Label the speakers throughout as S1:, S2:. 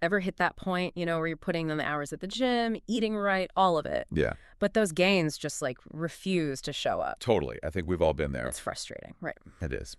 S1: Ever hit that point, where you're putting in the hours at the gym, eating right, all of it.
S2: Yeah.
S1: But those gains just, refuse to show up.
S2: Totally. I think we've all been there.
S1: It's frustrating, right?
S2: It is.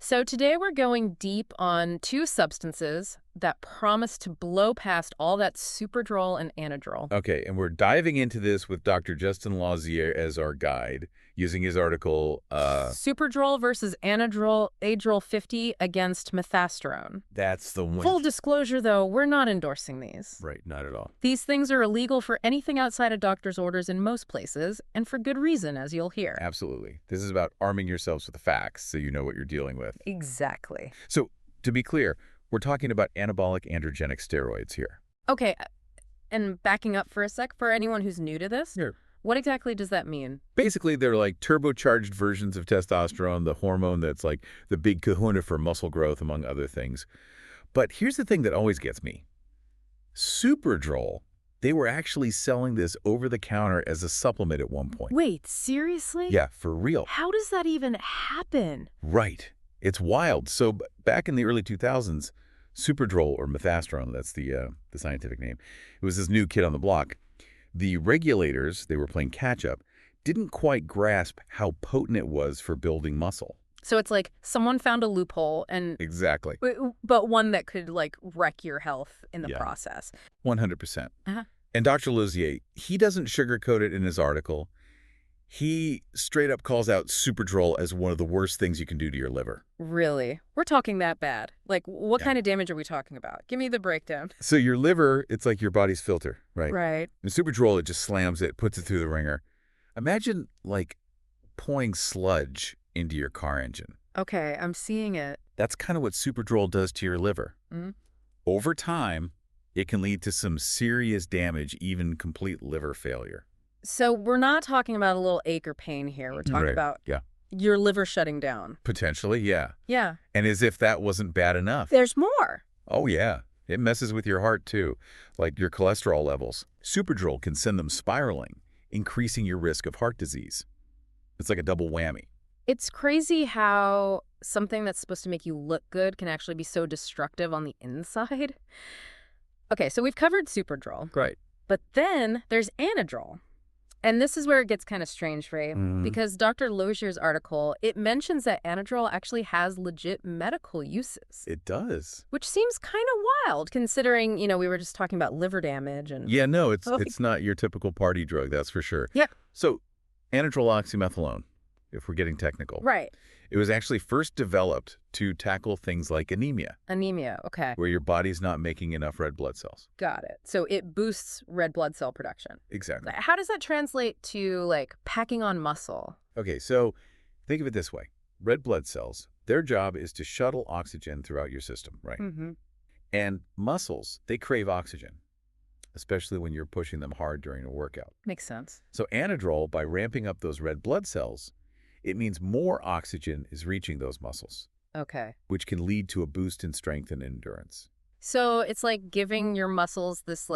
S1: So today we're going deep on two substances that promise to blow past all that Superdrol and Anadrol.
S2: Okay, and we're diving into this with Dr. Justin Lauzier as our guide, using his article,
S1: Superdrol versus Anadrol, Adrol 50 against Methasterone.
S2: That's the one.
S1: Full disclosure, though, we're not endorsing these.
S2: Right, not at all.
S1: These things are illegal for anything outside of doctor's orders in most places, and for good reason, as you'll hear.
S2: Absolutely. This is about arming yourselves with the facts so you know what you're dealing with.
S1: Exactly.
S2: So, to be clear, we're talking about anabolic androgenic steroids here.
S1: Okay, and backing up for a sec, for anyone who's new to this,
S2: Sure.
S1: What exactly does that mean?
S2: Basically, they're like turbocharged versions of testosterone, the hormone that's like the big kahuna for muscle growth, among other things. But here's the thing that always gets me. Superdrol, they were actually selling this over the counter as a supplement at one point.
S1: Wait, seriously?
S2: Yeah, for real.
S1: How does that even happen?
S2: Right. It's wild. So back in the early 2000s, Superdrol, or Methasterone, that's the scientific name, it was this new kid on the block. The regulators, they were playing catch-up, didn't quite grasp how potent it was for building muscle.
S1: So it's like someone found a loophole and...
S2: Exactly.
S1: But one that could, wreck your health in the process.
S2: 100%.
S1: Uh-huh.
S2: And Dr. Lauzier, he doesn't sugarcoat it in his article. He straight up calls out Superdrol as one of the worst things you can do to your liver.
S1: Really? We're talking that bad? What kind of damage are we talking about? Give me the breakdown.
S2: So your liver, it's like your body's filter, right?
S1: Right.
S2: And Superdrol, it just slams it, puts it through the ringer. Imagine, pouring sludge into your car engine.
S1: Okay, I'm seeing it.
S2: That's kind of what Superdrol does to your liver.
S1: Mm-hmm.
S2: Over time, it can lead to some serious damage, even complete liver failure.
S1: So we're not talking about a little ache or pain here. We're talking about your liver shutting down.
S2: Potentially, yeah.
S1: Yeah.
S2: And as if that wasn't bad enough.
S1: There's more.
S2: Oh, yeah. It messes with your heart, too, like your cholesterol levels. Superdrol can send them spiraling, increasing your risk of heart disease. It's like a double whammy.
S1: It's crazy how something that's supposed to make you look good can actually be so destructive on the inside. Okay, so we've covered Superdrol.
S2: Right.
S1: But then there's Anadrol. And this is where it gets kind of strange, Ray, because Dr. Lozier's article, it mentions that Anadrol actually has legit medical uses.
S2: It does.
S1: Which seems kind of wild, considering, we were just talking about liver damage. And
S2: Yeah, no, it's not your typical party drug, that's for sure.
S1: Yeah.
S2: So, Anadrol oxymetholone, if we're getting technical.
S1: Right.
S2: It was actually first developed to tackle things like anemia.
S1: Anemia, okay.
S2: Where your body's not making enough red blood cells.
S1: Got it. So it boosts red blood cell production.
S2: Exactly.
S1: How does that translate to, packing on muscle?
S2: Okay, so think of it this way. Red blood cells, their job is to shuttle oxygen throughout your system, right?
S1: Mm-hmm.
S2: And muscles, they crave oxygen, especially when you're pushing them hard during a workout.
S1: Makes sense.
S2: So Anadrol, by ramping up those red blood cells, it means more oxygen is reaching those muscles.
S1: Okay.
S2: Which can lead to a boost in strength and endurance.
S1: So it's like giving your muscles this,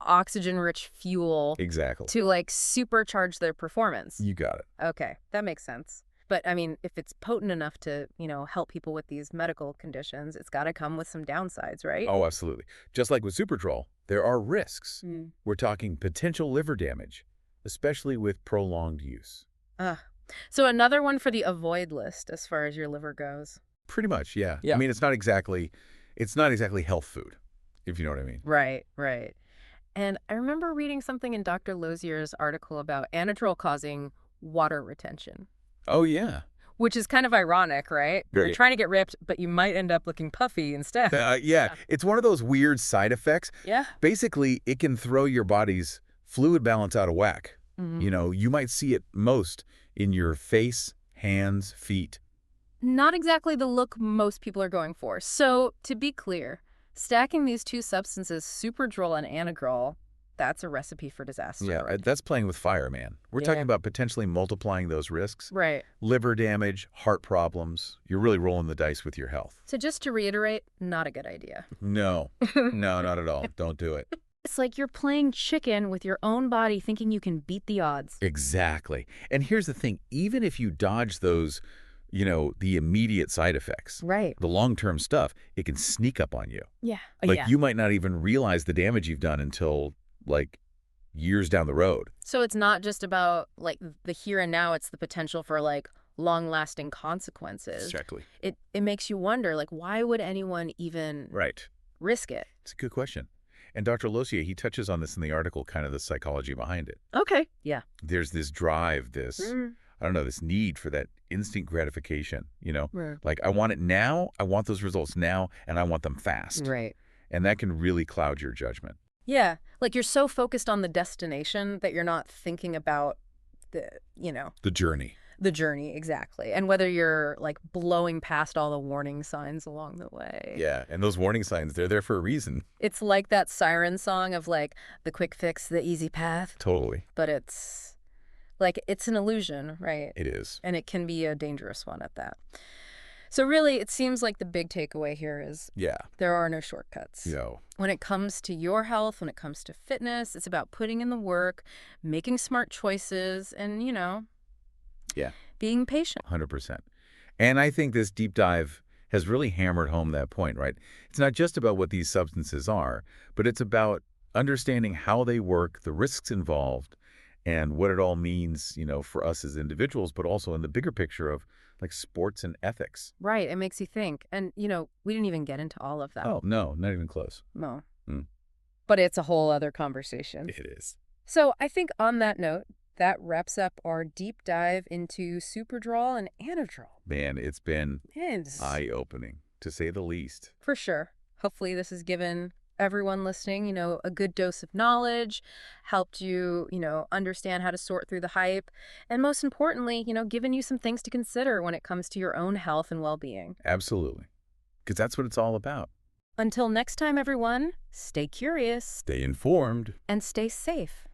S1: oxygen-rich fuel.
S2: Exactly.
S1: To, supercharge their performance.
S2: You got it.
S1: Okay, that makes sense. But, if it's potent enough to, help people with these medical conditions, it's got to come with some downsides, right?
S2: Oh, absolutely. Just like with Superdrol, there are risks.
S1: Mm.
S2: We're talking potential liver damage, especially with prolonged use.
S1: So another one for the avoid list as far as your liver goes.
S2: Pretty much, yeah.
S1: Yeah.
S2: I mean, it's not exactly health food, if you know what I mean.
S1: Right, right. And I remember reading something in Dr. Lozier's article about Anadrol causing water retention.
S2: Oh, yeah.
S1: Which is kind of ironic, right? You're trying to get ripped, but you might end up looking puffy instead.
S2: Yeah, it's one of those weird side effects.
S1: Yeah.
S2: Basically, it can throw your body's fluid balance out of whack.
S1: Mm-hmm.
S2: You might see it most in your face, hands, feet.
S1: Not exactly the look most people are going for. So, to be clear, stacking these two substances, Superdrol and Anadrol, that's a recipe for disaster.
S2: Yeah,
S1: right?
S2: that's playing with fire, man. We're talking about potentially multiplying those risks.
S1: Right.
S2: Liver damage, heart problems. You're really rolling the dice with your health.
S1: So just to reiterate, not a good idea.
S2: No, not at all. Don't do it.
S1: It's like you're playing chicken with your own body thinking you can beat the odds.
S2: Exactly. And here's the thing. Even if you dodge those the immediate side effects.
S1: Right.
S2: The long-term stuff, it can sneak up on you.
S1: Yeah.
S2: Like, you might not even realize the damage you've done until, like, years down the road.
S1: So it's not just about, like, the here and now. It's the potential for, like, long-lasting consequences.
S2: Exactly.
S1: It makes you wonder, like, why would anyone even risk it?
S2: It's a good question. And Dr. Lossier, he touches on this in the article, kind of the psychology behind it.
S1: Okay. Yeah.
S2: There's this drive, this need for that instant gratification,
S1: Right.
S2: Like, I want it now, I want those results now, and I want them fast.
S1: Right.
S2: And that can really cloud your judgment.
S1: Yeah. Like, you're so focused on the destination that you're not thinking about the
S2: journey.
S1: The journey, exactly. And whether you're, like, blowing past all the warning signs along the way.
S2: Yeah, and those warning signs, they're there for a reason.
S1: It's like that siren song of, like, the quick fix, the easy path.
S2: Totally.
S1: But it's, like, it's an illusion, right?
S2: It is.
S1: And it can be a dangerous one at that. So really, it seems like the big takeaway here is there are no shortcuts.
S2: No.
S1: When it comes to your health, when it comes to fitness, it's about putting in the work, making smart choices, and, being patient.
S2: 100%. And I think this deep dive has really hammered home that point, right? It's not just about what these substances are, but it's about understanding how they work, the risks involved, and what it all means, for us as individuals, but also in the bigger picture of, like, sports and ethics.
S1: Right. It makes you think. And, we didn't even get into all of that.
S2: Oh, no, not even close.
S1: No. But it's a whole other conversation.
S2: It is.
S1: So I think on that note, that wraps up our deep dive into Superdrol and Anadrol.
S2: Man, it's been eye-opening, to say the least.
S1: For sure. Hopefully this has given everyone listening, a good dose of knowledge, helped you, understand how to sort through the hype, and most importantly, given you some things to consider when it comes to your own health and well-being.
S2: Absolutely. Because that's what it's all about.
S1: Until next time, everyone, stay curious.
S2: Stay informed.
S1: And stay safe.